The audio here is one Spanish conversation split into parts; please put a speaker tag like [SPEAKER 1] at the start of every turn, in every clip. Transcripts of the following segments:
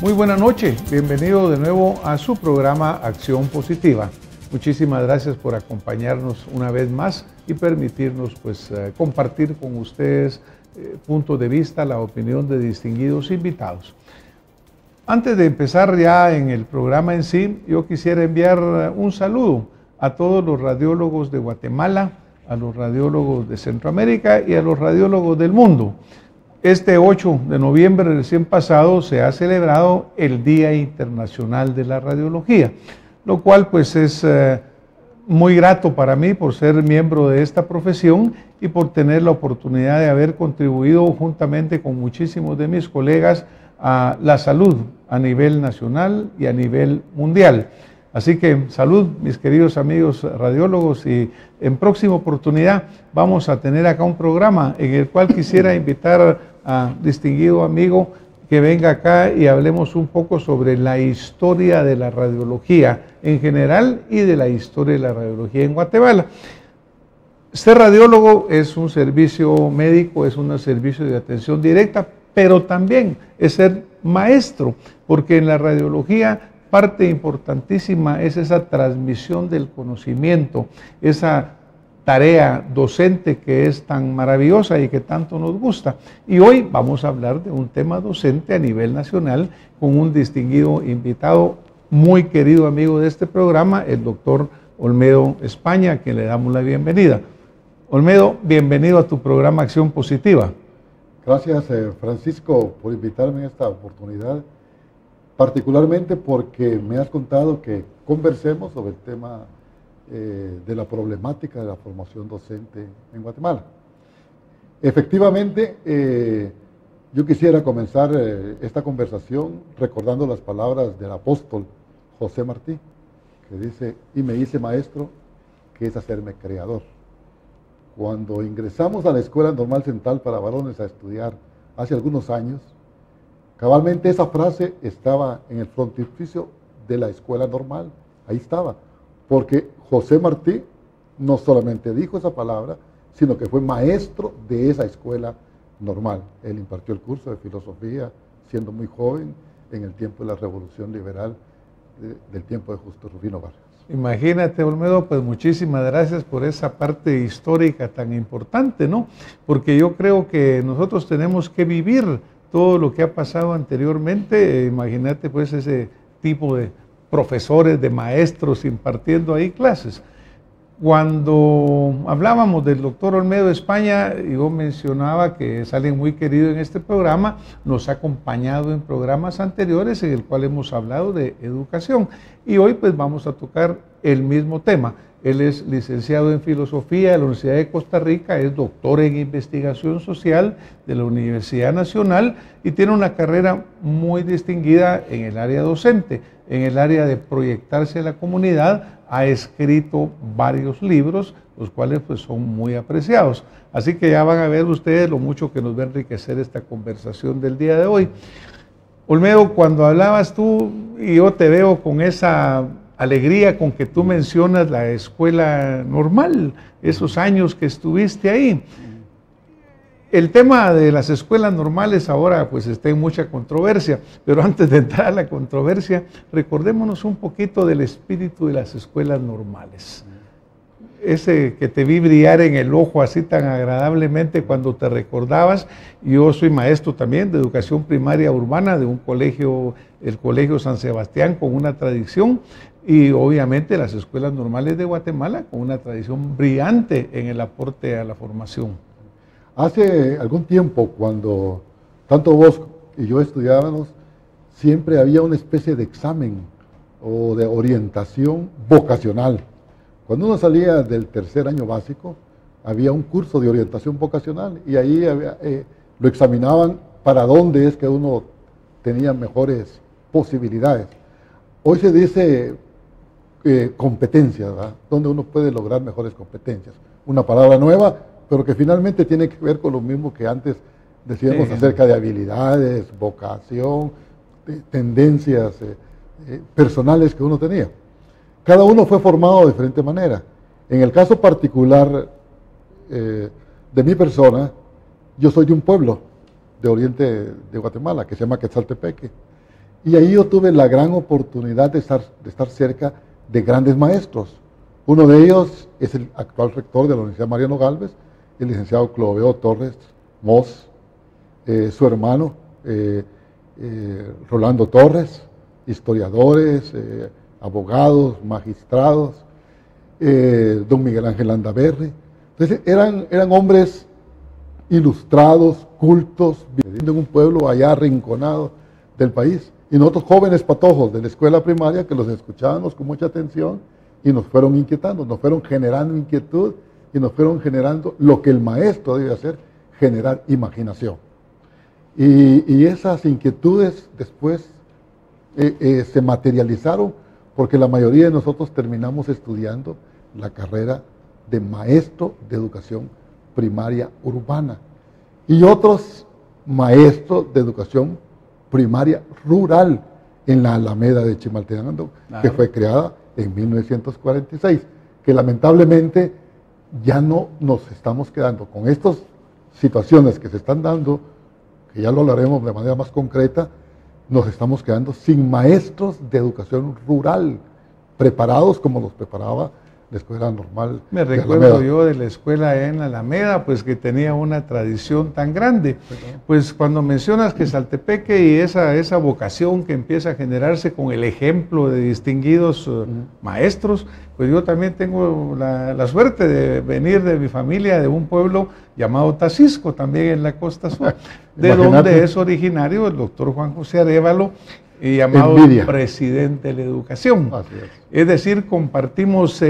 [SPEAKER 1] Muy buena noche, bienvenido de nuevo a su programa Acción Positiva. Muchísimas gracias por acompañarnos una vez más y permitirnos compartir con ustedes puntos de vista, la opinión de distinguidos invitados. Antes de empezar ya en el programa en sí, yo quisiera enviar un saludo a todos los radiólogos de Guatemala, a los radiólogos de Centroamérica y a los radiólogos del mundo. Este 8 de noviembre recién pasado se ha celebrado el Día Internacional de la Radiología, lo cual pues es muy grato para mí por ser miembro de esta profesión y por tener la oportunidad de haber contribuido juntamente con muchísimos de mis colegas a la salud a nivel nacional y a nivel mundial. Así que salud, mis queridos amigos radiólogos, y en próxima oportunidad vamos a tener acá un programa en el cual quisiera invitar a distinguido amigo que venga acá y hablemos un poco sobre la historia de la radiología en general y de la historia de la radiología en Guatemala. Ser radiólogo es un servicio médico, es un servicio de atención directa, pero también es ser maestro, porque en la radiología parte importantísima es esa transmisión del conocimiento, esa tarea docente que es tan maravillosa y que tanto nos gusta. Y hoy vamos a hablar de un tema docente a nivel nacional con un distinguido invitado, muy querido amigo de este programa, el doctor Olmedo España, a quien le damos la bienvenida. Olmedo, bienvenido a tu programa Acción Positiva.
[SPEAKER 2] Gracias, Francisco, por invitarme a esta oportunidad, particularmente porque me has contado que conversemos sobre el tema de la problemática de la formación docente en Guatemala. Efectivamente, yo quisiera comenzar esta conversación recordando las palabras del apóstol José Martí, que dice: y me hice maestro, que es hacerme creador. Cuando ingresamos a la Escuela Normal Central para Varones a estudiar hace algunos años, cabalmente esa frase estaba en el frontispicio de la Escuela Normal, ahí estaba, porque José Martí no solamente dijo esa palabra, sino que fue maestro de esa Escuela Normal. Él impartió el curso de filosofía siendo muy joven en el tiempo de la Revolución Liberal, del tiempo de Justo Rufino Vargas.
[SPEAKER 1] Imagínate, Olmedo, pues muchísimas gracias por esa parte histórica tan importante, ¿no? Porque yo creo que nosotros tenemos que vivir todo lo que ha pasado anteriormente. Imagínate pues ese tipo de profesores, de maestros impartiendo ahí clases. Cuando hablábamos del doctor Olmedo España, yo mencionaba que es alguien muy querido en este programa, nos ha acompañado en programas anteriores en el cual hemos hablado de educación, y hoy pues vamos a tocar el mismo tema. Él es licenciado en Filosofía de la Universidad de Costa Rica, es doctor en Investigación Social de la Universidad Nacional y tiene una carrera muy distinguida en el área docente, en el área de proyectarse a la comunidad. Ha escrito varios libros, los cuales pues son muy apreciados. Así que ya van a ver ustedes lo mucho que nos va a enriquecer esta conversación del día de hoy. Olmedo, cuando hablabas tú, y yo te veo con esa alegría con que tú mencionas la escuela normal, esos años que estuviste ahí. El tema de las escuelas normales ahora pues está en mucha controversia, pero antes de entrar a la controversia, recordémonos un poquito del espíritu de las escuelas normales. Ese que te vi brillar en el ojo así tan agradablemente cuando te recordabas. Yo soy maestro también de educación primaria urbana de un colegio, el Colegio San Sebastián, con una tradición, y obviamente las escuelas normales de Guatemala con una tradición brillante en el aporte a la formación.
[SPEAKER 2] Hace algún tiempo, cuando tanto vos y yo estudiábamos, siempre había una especie de examen o de orientación vocacional. Cuando uno salía del tercer año básico, había un curso de orientación vocacional y ahí lo examinaban para dónde es que uno tenía mejores posibilidades. Hoy se dice competencias, ¿verdad? Donde uno puede lograr mejores competencias. Una palabra nueva, pero que finalmente tiene que ver con lo mismo que antes decíamos acerca de habilidades, vocación, tendencias personales que uno tenía. Cada uno fue formado de diferente manera. En el caso particular de mi persona, yo soy de un pueblo de oriente de Guatemala que se llama Quetzaltepeque. Y ahí yo tuve la gran oportunidad de estar cerca de grandes maestros. Uno de ellos es el actual rector de la Universidad Mariano Gálvez, el licenciado Cloveo Torres Mos, su hermano Rolando Torres, historiadores, abogados, magistrados, don Miguel Ángel Landaverri. Entonces eran hombres ilustrados, cultos, viviendo en un pueblo allá arrinconado del país. Y nosotros jóvenes patojos de la escuela primaria que los escuchábamos con mucha atención y nos fueron inquietando, nos fueron generando inquietud y nos fueron generando lo que el maestro debe hacer, generar imaginación. Y esas inquietudes después se materializaron porque la mayoría de nosotros terminamos estudiando la carrera de maestro de educación primaria urbana y otros maestros de educación primaria rural en la Alameda de Chimaltenango, que fue creada en 1946, que lamentablemente ya no nos estamos quedando con estas situaciones que se están dando, que ya lo hablaremos de manera más concreta, nos estamos quedando sin maestros de educación rural preparados como los preparaba la escuela normal.
[SPEAKER 1] Me recuerdo yo de la escuela en Alameda, pues que tenía una tradición tan grande. Pues cuando mencionas que Saltepeque y esa vocación que empieza a generarse con el ejemplo de distinguidos maestros, pues yo también tengo la suerte de venir de mi familia de un pueblo llamado Tacisco, también en la costa sur, de donde es originario el doctor Juan José Arévalo, llamado presidente de la educación. Es decir, compartimos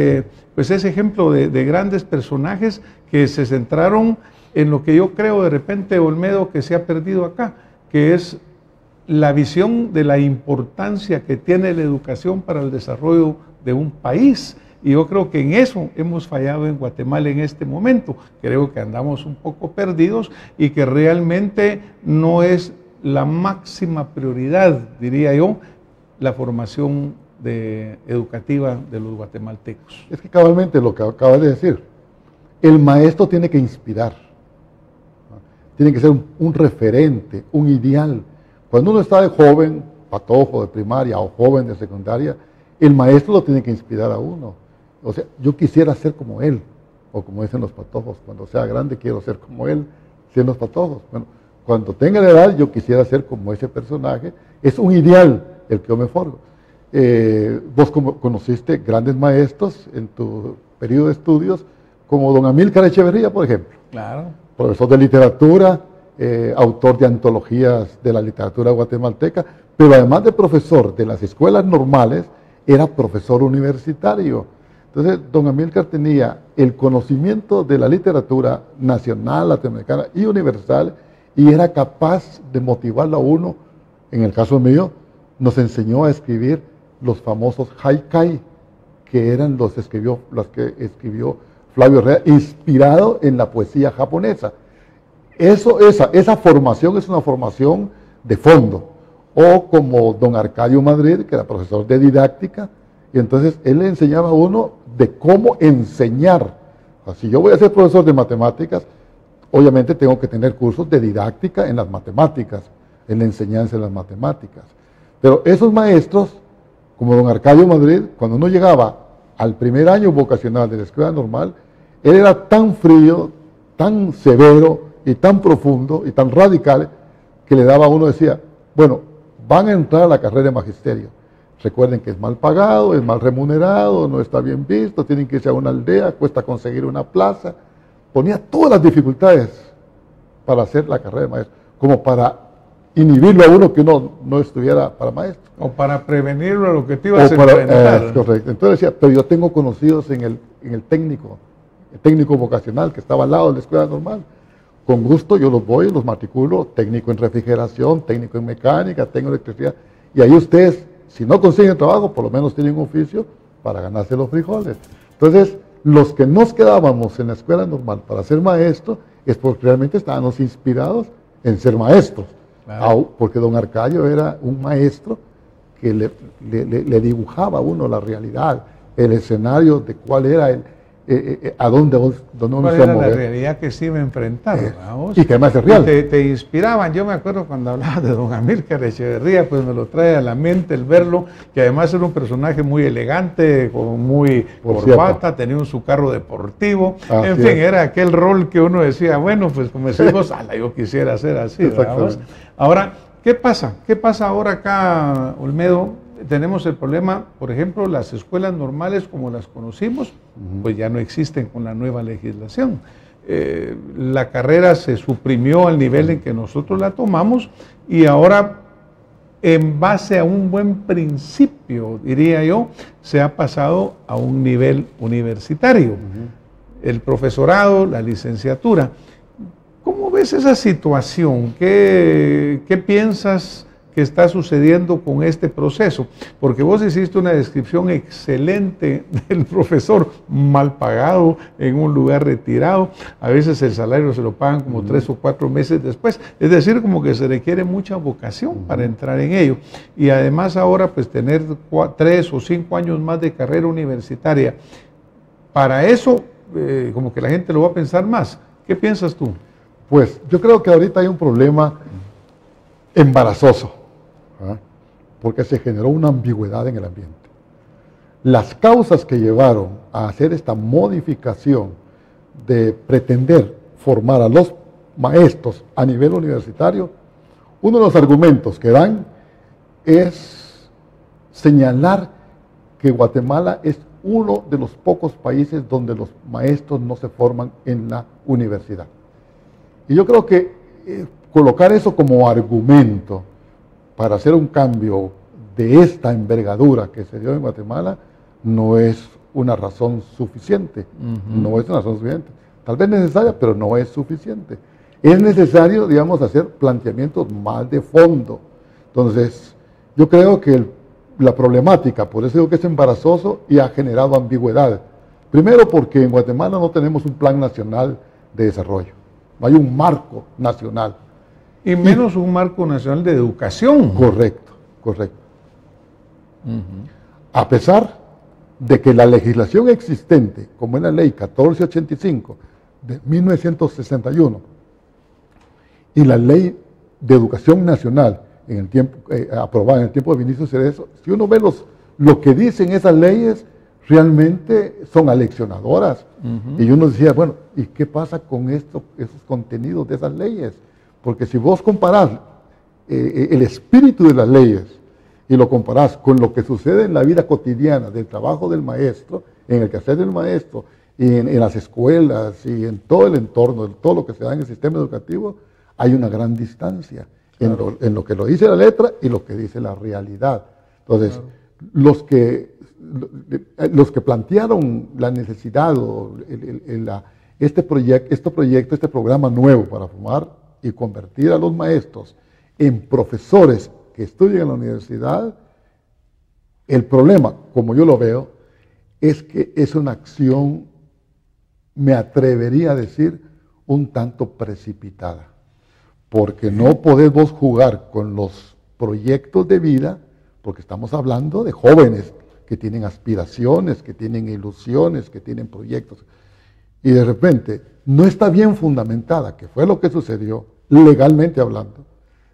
[SPEAKER 1] pues ese ejemplo de grandes personajes que se centraron en lo que yo creo de repente, Olmedo, que se ha perdido acá, que es la visión de la importancia que tiene la educación para el desarrollo de un país. Y yo creo que en eso hemos fallado en Guatemala en este momento. Creo que andamos un poco perdidos y que realmente no es la máxima prioridad, diría yo, la formación educativa de los guatemaltecos.
[SPEAKER 2] Es que cabalmente lo que acabas de decir, el maestro tiene que inspirar, tiene que ser un referente, un ideal. Cuando uno está de joven, patojo de primaria o joven de secundaria, el maestro lo tiene que inspirar a uno. O sea, yo quisiera ser como él, o como dicen los patojos, cuando sea grande quiero ser como él, dicen los patojos. Bueno, cuando tenga la edad, yo quisiera ser como ese personaje. Es un ideal el que yo me formo. Vos conociste grandes maestros en tu periodo de estudios, como don Amílcar Echeverría, por ejemplo.
[SPEAKER 1] Claro.
[SPEAKER 2] Profesor de literatura, autor de antologías de la literatura guatemalteca, pero además de profesor de las escuelas normales, era profesor universitario. Entonces, don Amílcar tenía el conocimiento de la literatura nacional, latinoamericana y universal, y era capaz de motivarlo a uno. En el caso mío, nos enseñó a escribir los famosos haikai, que eran los que escribió Flavio Herrera, inspirado en la poesía japonesa. Esa formación es una formación de fondo. O como don Arcadio Madrid, que era profesor de didáctica, y entonces él le enseñaba a uno de cómo enseñar. O sea, si yo voy a ser profesor de matemáticas, obviamente tengo que tener cursos de didáctica en las matemáticas, en la enseñanza de las matemáticas. Pero esos maestros, como don Arcadio Madrid, cuando uno llegaba al primer año vocacional de la escuela normal, él era tan frío, tan severo y tan profundo y tan radical que le daba a uno, decía, bueno, van a entrar a la carrera de magisterio. Recuerden que es mal pagado, es mal remunerado, no está bien visto, tienen que irse a una aldea, cuesta conseguir una plaza. Ponía todas las dificultades para hacer la carrera de maestro, como para inhibirlo a uno que uno no estuviera para maestro.
[SPEAKER 1] O para prevenirlo a lo que te ibas a enfrentar.
[SPEAKER 2] Correcto. Entonces decía, pero yo tengo conocidos en el técnico vocacional que estaba al lado de la escuela normal. Con gusto yo los voy, los matriculo, técnico en refrigeración, técnico en mecánica, técnico en electricidad. Y ahí ustedes, si no consiguen trabajo, por lo menos tienen un oficio para ganarse los frijoles. Entonces, los que nos quedábamos en la escuela normal para ser maestros, es porque realmente estábamos inspirados en ser maestros. Claro. Porque don Arcadio era un maestro que le dibujaba a uno la realidad, el escenario de cuál era a dónde uno
[SPEAKER 1] ¿Cuál
[SPEAKER 2] se va a
[SPEAKER 1] era la
[SPEAKER 2] mover.
[SPEAKER 1] realidad que se iba a enfrentar? Vamos.
[SPEAKER 2] Y que además es real.
[SPEAKER 1] Te inspiraban. Yo me acuerdo cuando hablaba de don Amílcar Echeverría, pues me lo trae a la mente el verlo, que además era un personaje muy elegante, con muy corbata, tenía su carro deportivo, en fin, era aquel rol que uno decía, bueno, pues como decimos, ala, yo quisiera ser así. Ahora, ¿qué pasa? ¿Qué pasa ahora acá, Olmedo? Tenemos el problema, por ejemplo, las escuelas normales como las conocimos, pues ya no existen con la nueva legislación. La carrera se suprimió al nivel en que nosotros la tomamos y ahora, en base a un buen principio, diría yo, se ha pasado a un nivel universitario. El profesorado, la licenciatura. ¿Cómo ves esa situación? ¿Qué piensas que está sucediendo con este proceso? Porque vos hiciste una descripción excelente del profesor mal pagado en un lugar retirado, a veces el salario se lo pagan como 3 o 4 meses después, es decir, como que se requiere mucha vocación para entrar en ello, y además ahora pues tener 3 o 5 años más de carrera universitaria, para eso como que la gente lo va a pensar más. ¿Qué piensas tú?
[SPEAKER 2] Pues yo creo que ahorita hay un problema embarazoso, porque se generó una ambigüedad en el ambiente. Las causas que llevaron a hacer esta modificación de pretender formar a los maestros a nivel universitario, uno de los argumentos que dan es señalar que Guatemala es uno de los pocos países donde los maestros no se forman en la universidad. Y yo creo que colocar eso como argumento para hacer un cambio de esta envergadura que se dio en Guatemala no es una razón suficiente. No es una razón suficiente. Tal vez necesaria, pero no es suficiente. Es necesario, digamos, hacer planteamientos más de fondo. Entonces, yo creo que la problemática, por eso digo que es embarazoso y ha generado ambigüedad. Primero porque en Guatemala no tenemos un plan nacional de desarrollo. No hay un marco nacional.
[SPEAKER 1] Y menos un marco nacional de educación.
[SPEAKER 2] Correcto, correcto. A pesar de que la legislación existente, como es la ley 1485 de 1961 y la ley de educación nacional en el tiempo, aprobada en el tiempo de Vinicio Cerezo, si uno ve lo que dicen esas leyes, realmente son aleccionadoras. Y uno decía, bueno, ¿y qué pasa con esos contenidos de esas leyes? Porque si vos comparás el espíritu de las leyes y lo comparás con lo que sucede en la vida cotidiana del trabajo del maestro, en el quehacer del maestro, y en las escuelas y en todo el entorno, en todo lo que se da en el sistema educativo, hay una gran distancia en lo que lo dice la letra y lo que dice la realidad. Entonces, los que plantearon la necesidad o este programa nuevo para formar y convertir a los maestros en profesores que estudian en la universidad, el problema, como yo lo veo, es que es una acción, me atrevería a decir, un tanto precipitada, porque no podés vos jugar con los proyectos de vida, porque estamos hablando de jóvenes que tienen aspiraciones, que tienen ilusiones, que tienen proyectos, y de repente no está bien fundamentada, que fue lo que sucedió legalmente hablando.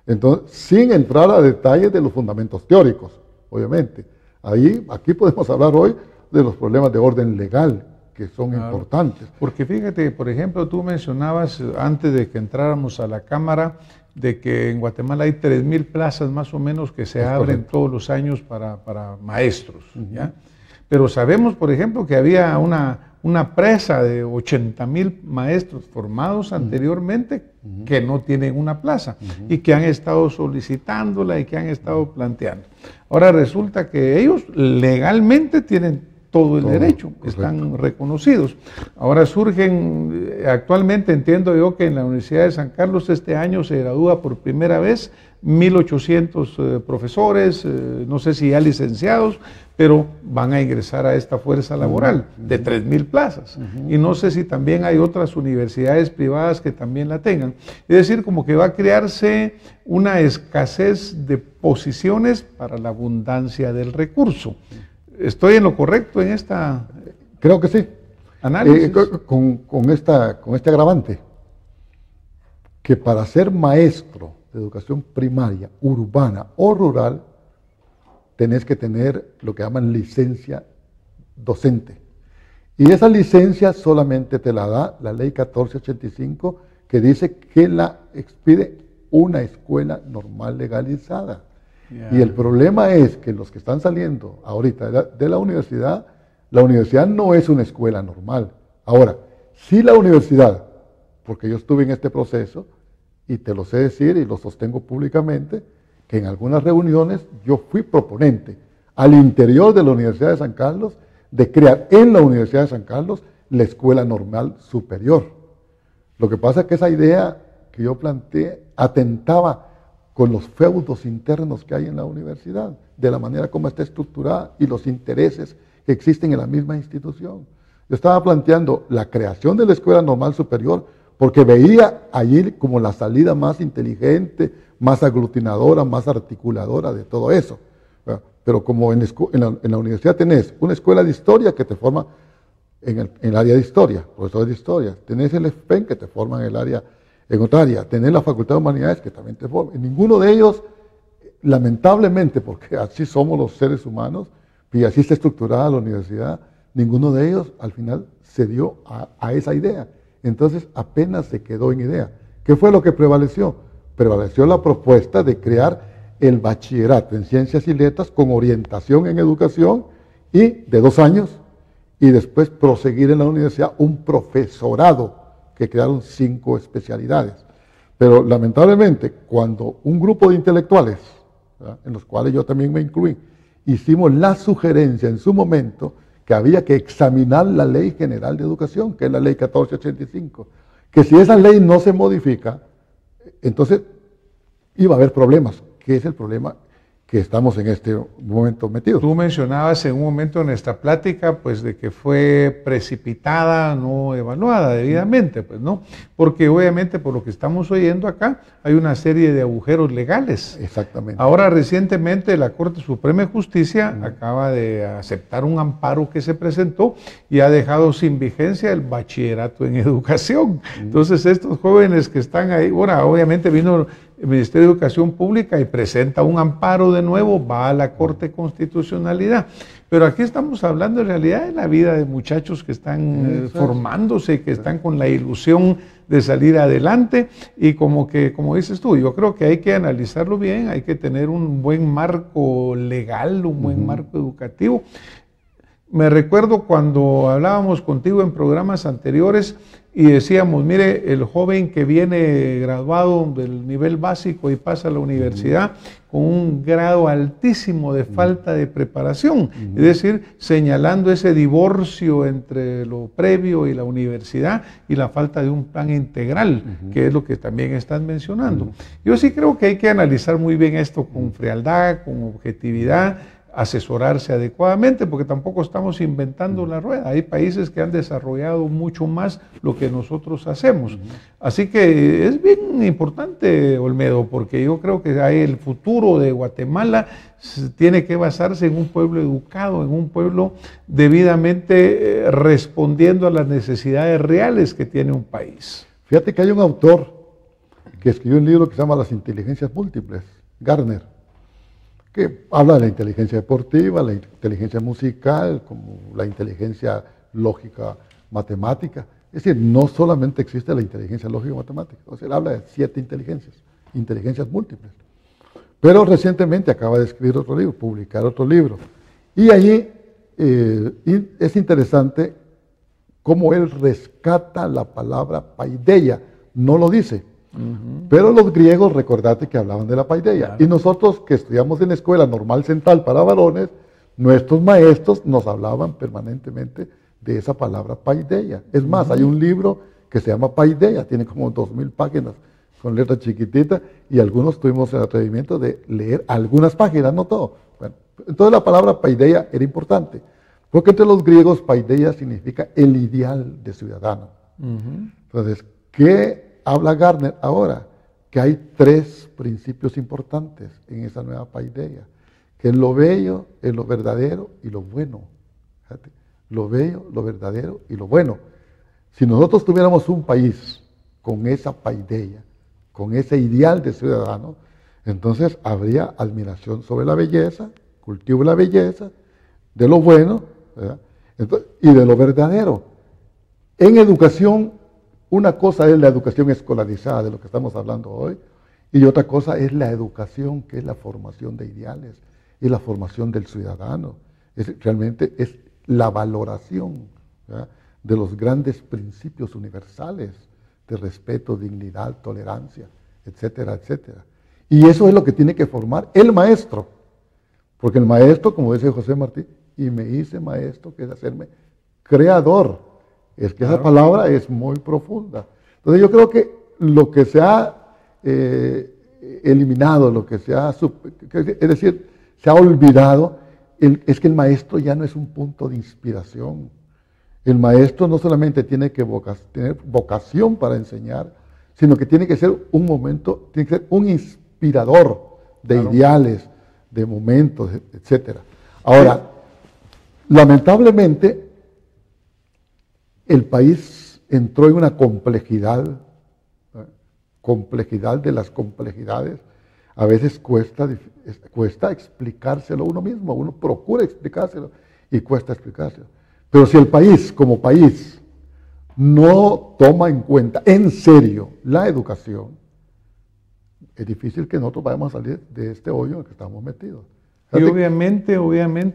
[SPEAKER 2] Entonces, sin entrar a detalles de los fundamentos teóricos, obviamente. Aquí podemos hablar hoy de los problemas de orden legal, que son importantes.
[SPEAKER 1] Porque fíjate, por ejemplo, tú mencionabas antes de que entráramos a la Cámara, de que en Guatemala hay 3,000 plazas más o menos que se abren todos los años para maestros, ¿ya? Pero sabemos, por ejemplo, que había una presa de 80,000 maestros formados anteriormente que no tienen una plaza y que han estado solicitándola y que han estado planteando. Ahora resulta que ellos legalmente tienen todo el derecho, están reconocidos. Ahora surgen, actualmente entiendo yo que en la Universidad de San Carlos este año se gradúa por primera vez 1,800 profesores, no sé si ya licenciados, pero van a ingresar a esta fuerza laboral de 3,000 plazas. Y no sé si también hay otras universidades privadas que también la tengan. Es decir, como que va a crearse una escasez de posiciones para la abundancia del recurso. ¿Estoy en lo correcto en esta...?
[SPEAKER 2] Creo que sí.
[SPEAKER 1] Análisis.
[SPEAKER 2] Con este agravante, que para ser maestro de educación primaria, urbana o rural, tenés que tener lo que llaman licencia docente. Y esa licencia solamente te la da la ley 1485, que dice que la expide una escuela normal legalizada. Y el problema es que los que están saliendo ahorita de la universidad no es una escuela normal. Ahora, si la universidad, porque yo estuve en este proceso, y te lo sé decir y lo sostengo públicamente, que en algunas reuniones yo fui proponente al interior de la Universidad de San Carlos de crear en la Universidad de San Carlos la Escuela Normal Superior. Lo que pasa es que esa idea que yo planteé atentaba con los feudos internos que hay en la universidad, de la manera como está estructurada y los intereses que existen en la misma institución. Yo estaba planteando la creación de la Escuela Normal Superior porque veía allí como la salida más inteligente, más aglutinadora, más articuladora de todo eso. Pero como en la universidad tenés una escuela de historia que te forma en el área de historia, profesores de historia, tenés el SPEN que te forma en otra área, tenés la Facultad de Humanidades que también te forma. En ninguno de ellos, lamentablemente, porque así somos los seres humanos y así está estructurada la universidad, ninguno de ellos al final se dio a esa idea. Entonces apenas se quedó en idea. ¿Qué fue lo que prevaleció? Prevaleció la propuesta de crear el bachillerato en ciencias y letras con orientación en educación y de 2 años, y después proseguir en la universidad un profesorado que crearon 5 especialidades. Pero lamentablemente cuando un grupo de intelectuales, ¿verdad?, en los cuales yo también me incluí, hicimos la sugerencia en su momento que había que examinar la Ley General de Educación, que es la Ley 1485, que si esa ley no se modifica, entonces iba a haber problemas, que es el problema que estamos en este momento metidos.
[SPEAKER 1] Tú mencionabas en un momento en esta plática, pues, de que fue precipitada, no evaluada debidamente, pues, ¿no? Porque obviamente, por lo que estamos oyendo acá, hay una serie de agujeros legales.
[SPEAKER 2] Exactamente.
[SPEAKER 1] Ahora, recientemente, la Corte Suprema de Justicia acaba de aceptar un amparo que se presentó y ha dejado sin vigencia el bachillerato en educación. Entonces, estos jóvenes que están ahí, bueno, obviamente vino el Ministerio de Educación Pública y presenta un amparo de nuevo, va a la Corte de Constitucionalidad. Pero aquí estamos hablando en realidad de la vida de muchachos que están formándose, que están con la ilusión de salir adelante y como dices tú, yo creo que hay que analizarlo bien, hay que tener un buen marco legal, un buen marco educativo. Me recuerdo cuando hablábamos contigo en programas anteriores y decíamos, mire, el joven que viene graduado del nivel básico y pasa a la universidad con un grado altísimo de falta de preparación, es decir, señalando ese divorcio entre lo previo y la universidad y la falta de un plan integral, que es lo que también están mencionando. Yo sí creo que hay que analizar muy bien esto con frialdad, con objetividad, asesorarse adecuadamente, porque tampoco estamos inventando la rueda. Hay países que han desarrollado mucho más lo que nosotros hacemos. Así que es bien importante, Olmedo, porque yo creo que el futuro de Guatemala tiene que basarse en un pueblo educado, en un pueblo debidamente respondiendo a las necesidades reales que tiene un país.
[SPEAKER 2] Fíjate que hay un autor que escribió un libro que se llama Las inteligencias múltiples, Gardner, que habla de la inteligencia deportiva, la inteligencia musical, como la inteligencia lógica matemática. Es decir, no solamente existe la inteligencia lógica matemática, o sea, él habla de 7 inteligencias múltiples. Pero recientemente acaba de escribir otro libro, publicar otro libro. Y allí es interesante cómo él rescata la palabra paideia, no lo dice. Pero los griegos, recordate que hablaban de la paideia. Claro. Y nosotros que estudiamos en la Escuela Normal Central para varones, nuestros maestros nos hablaban permanentemente de esa palabra paideia. Es más, hay un libro que se llama Paideia, tiene como 2000 páginas con letra chiquitita y algunos tuvimos el atrevimiento de leer algunas páginas, no todo. Bueno, entonces la palabra paideia era importante, porque entre los griegos paideia significa el ideal de ciudadano. Entonces, ¿qué habla Gardner ahora? Que hay 3 principios importantes en esa nueva paideia, que es lo bello, es lo verdadero y lo bueno. Fíjate. lo bello, lo verdadero y lo bueno. Si nosotros tuviéramos un país con esa paideia, con ese ideal de ciudadano, entonces habría admiración sobre la belleza, cultivo de la belleza, de lo bueno, ¿verdad? Entonces, y de lo verdadero. En educación, una cosa es la educación escolarizada, de lo que estamos hablando hoy, y otra cosa es la educación, que es la formación de ideales, y la formación del ciudadano. Realmente es la valoración, ¿verdad?, de los grandes principios universales de respeto, dignidad, tolerancia, etcétera, etcétera. Y eso es lo que tiene que formar el maestro. Porque el maestro, como dice José Martí, y me hice maestro, que es hacerme creador. Es que esa palabra es muy profunda. Entonces yo creo que lo que se ha eliminado, lo que se ha, es decir, se ha olvidado, es que el maestro ya no es un punto de inspiración. El maestro no solamente tiene que tener vocación para enseñar, sino que tiene que ser un momento, tiene que ser un inspirador de ideales, de momentos, etc. Ahora, lamentablemente, el país entró en una complejidad de las complejidades. A veces cuesta explicárselo a uno mismo, uno procura explicárselo y cuesta explicárselo. Pero si el país, como país, no toma en cuenta en serio la educación, es difícil que nosotros vayamos a salir de este hoyo en el que estamos metidos.
[SPEAKER 1] Y obviamente,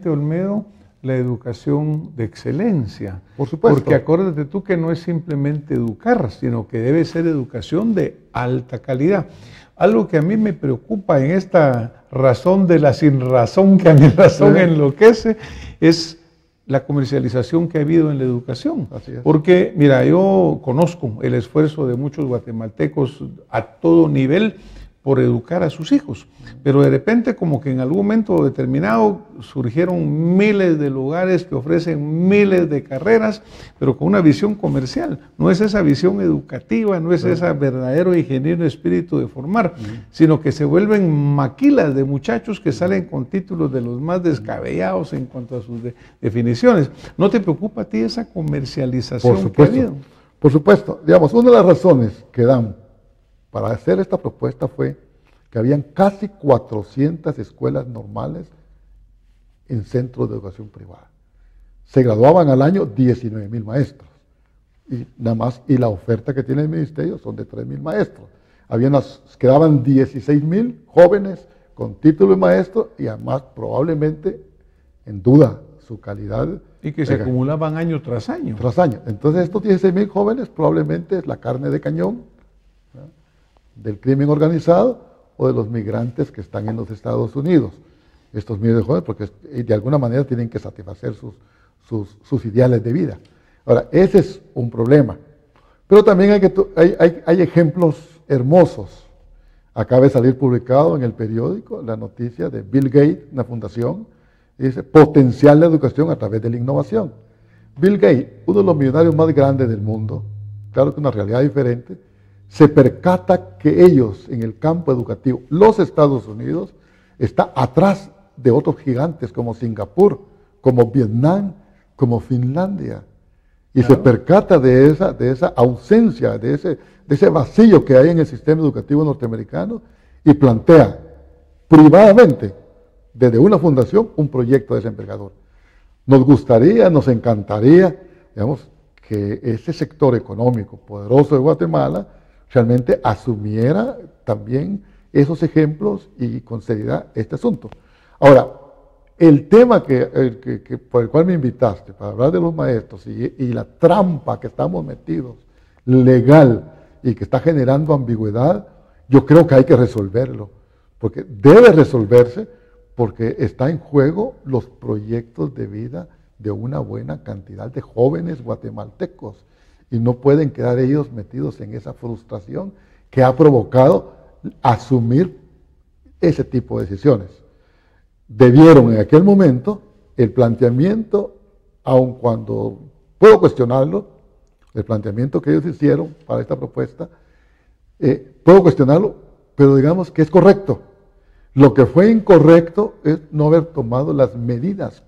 [SPEAKER 1] Olmedo, la educación de excelencia.
[SPEAKER 2] Por supuesto.
[SPEAKER 1] Porque acuérdate tú que no es simplemente educar, sino que debe ser educación de alta calidad. Algo que a mí me preocupa en esta razón de la sin razón, que a mi razón enloquece, es la comercialización que ha habido en la educación.
[SPEAKER 2] Así es.
[SPEAKER 1] Porque, mira, yo conozco el esfuerzo de muchos guatemaltecos a todo nivel por educar a sus hijos, pero de repente como que en algún momento determinado surgieron miles de lugares que ofrecen miles de carreras, pero con una visión comercial. No es esa visión educativa, no es ese verdadero y genuino espíritu de formar, sino que se vuelven maquilas de muchachos que salen con títulos de los más descabellados en cuanto a sus definiciones. ¿No te preocupa a ti esa comercialización que ha habido?
[SPEAKER 2] Por supuesto. Digamos, una de las razones que dan para hacer esta propuesta fue que habían casi 400 escuelas normales en centros de educación privada. Se graduaban al año 19,000 maestros. Y nada más, y la oferta que tiene el ministerio son de 3,000 maestros. Quedaban 16,000 jóvenes con título de maestro y además probablemente en duda su calidad.
[SPEAKER 1] Y que se acumulaban año tras año.
[SPEAKER 2] Tras año. Entonces estos 16,000 jóvenes probablemente es la carne de cañón, ¿verdad?, del crimen organizado o de los migrantes que están en los Estados Unidos. Estos miles de jóvenes, porque de alguna manera tienen que satisfacer sus ideales de vida. Ahora, ese es un problema. Pero también hay ejemplos hermosos. Acaba de salir publicado en el periódico la noticia de Bill Gates, una fundación, dice, potencial de educación a través de la innovación. Bill Gates, uno de los millonarios más grandes del mundo, claro que una realidad diferente, se percata que ellos en el campo educativo, los Estados Unidos, está atrás de otros gigantes como Singapur, como Vietnam, como Finlandia. Y se percata de esa ausencia, de ese vacío que hay en el sistema educativo norteamericano y plantea privadamente, desde una fundación, un proyecto de esa envergadura. Nos gustaría, nos encantaría, digamos, que ese sector económico poderoso de Guatemala realmente asumiera también esos ejemplos y con seriedad este asunto. Ahora, el tema por el cual me invitaste, para hablar de los maestros y la trampa que estamos metidos, legal, y que está generando ambigüedad, yo creo que hay que resolverlo, porque debe resolverse, porque está en juego los proyectos de vida de una buena cantidad de jóvenes guatemaltecos, y no pueden quedar ellos metidos en esa frustración que ha provocado asumir ese tipo de decisiones. Debieron en aquel momento el planteamiento, aun cuando puedo cuestionarlo, el planteamiento que ellos hicieron para esta propuesta, puedo cuestionarlo, pero digamos que es correcto. Lo que fue incorrecto es no haber tomado las medidas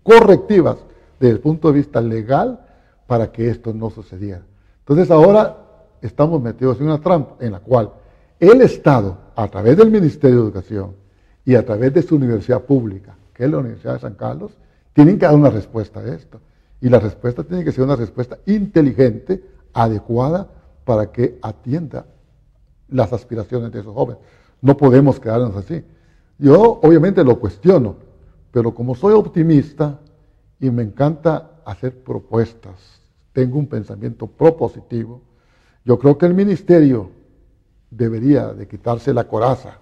[SPEAKER 2] correctivas desde el punto de vista legal para que esto no sucediera. Entonces ahora estamos metidos en una trampa en la cual el Estado, a través del Ministerio de Educación y a través de su universidad pública, que es la Universidad de San Carlos, tienen que dar una respuesta a esto. Y la respuesta tiene que ser una respuesta inteligente, adecuada, para que atienda las aspiraciones de esos jóvenes. No podemos quedarnos así. Yo obviamente lo cuestiono, pero como soy optimista y me encanta hacer propuestas, tengo un pensamiento propositivo, yo creo que el ministerio debería de quitarse la coraza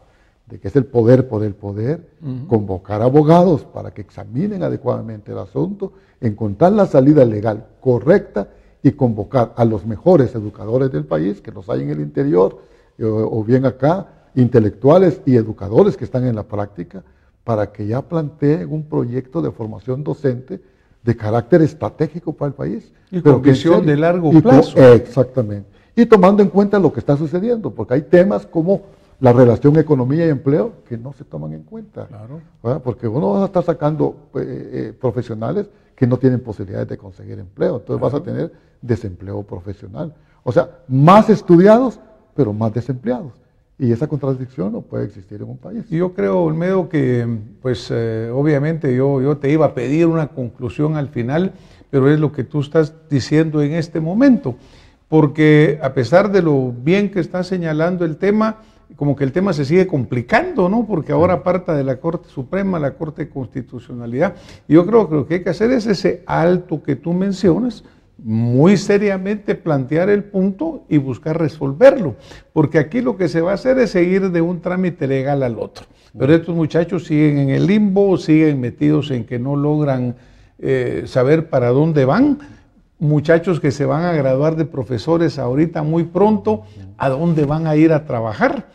[SPEAKER 2] de que es el poder por el poder, convocar abogados para que examinen adecuadamente el asunto, encontrar la salida legal correcta y convocar a los mejores educadores del país, que los hay en el interior, o bien acá, intelectuales y educadores que están en la práctica, para que ya planteen un proyecto de formación docente de carácter estratégico para el país.
[SPEAKER 1] Y con visión de largo plazo.
[SPEAKER 2] Exactamente. Y tomando en cuenta lo que está sucediendo, porque hay temas como la relación economía y empleo que no se toman en cuenta. Claro. ¿Verdad? Porque uno va a estar sacando profesionales que no tienen posibilidades de conseguir empleo. Entonces vas a tener desempleo profesional. O sea, más estudiados, pero más desempleados. Y esa contradicción no puede existir en un país.
[SPEAKER 1] Yo creo, Olmedo, que pues obviamente yo te iba a pedir una conclusión al final, pero es lo que tú estás diciendo en este momento. Porque a pesar de lo bien que estás señalando el tema, como que el tema se sigue complicando, ¿no? Porque ahora parta de la Corte Suprema, la Corte de Constitucionalidad. Y yo creo que lo que hay que hacer es ese alto que tú mencionas, muy seriamente plantear el punto y buscar resolverlo. Porque aquí lo que se va a hacer es seguir de un trámite legal al otro. Pero estos muchachos siguen en el limbo, siguen metidos en que no logran saber para dónde van. Muchachos que se van a graduar de profesores ahorita muy pronto, ¿a dónde van a ir a trabajar?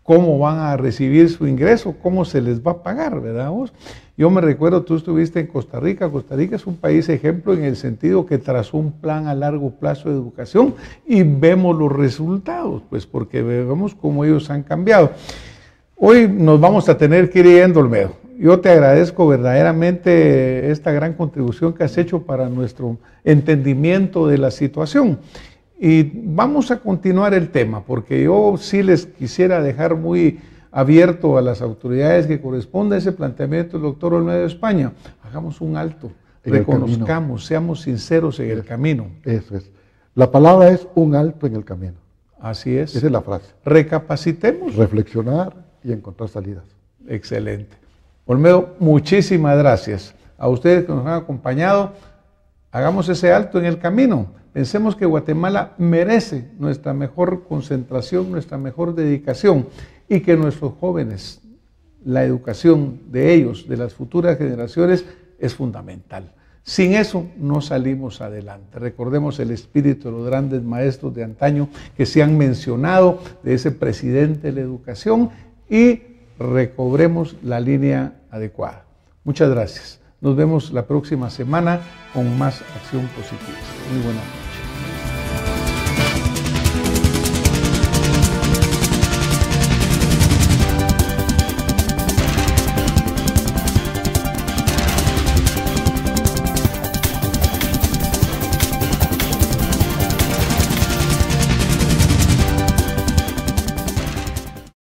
[SPEAKER 1] ¿Cómo van a recibir su ingreso? ¿Cómo se les va a pagar? ¿Verdad vos? Yo me recuerdo, tú estuviste en Costa Rica. Costa Rica es un país ejemplo en el sentido que trazó un plan a largo plazo de educación y vemos los resultados, pues porque vemos cómo ellos han cambiado. Hoy nos vamos a tener que ir yendo, Olmedo. Yo te agradezco verdaderamente esta gran contribución que has hecho para nuestro entendimiento de la situación. Y vamos a continuar el tema, porque yo sí les quisiera dejar muy abierto a las autoridades que corresponde a ese planteamiento del doctor Olmedo de España. Hagamos un alto, reconozcamos, seamos sinceros en el camino.
[SPEAKER 2] Eso es. La palabra es un alto en el camino.
[SPEAKER 1] Así es.
[SPEAKER 2] Esa es la frase.
[SPEAKER 1] Recapacitemos.
[SPEAKER 2] Reflexionar y encontrar salidas.
[SPEAKER 1] Excelente. Olmedo, muchísimas gracias. A ustedes que nos han acompañado, hagamos ese alto en el camino. Pensemos que Guatemala merece nuestra mejor concentración, nuestra mejor dedicación y que nuestros jóvenes, la educación de ellos, de las futuras generaciones, es fundamental. Sin eso no salimos adelante. Recordemos el espíritu de los grandes maestros de antaño que se han mencionado, de ese presidente de la educación, y recobremos la línea adecuada. Muchas gracias. Nos vemos la próxima semana con más Acción Positiva. Muy buenas noches.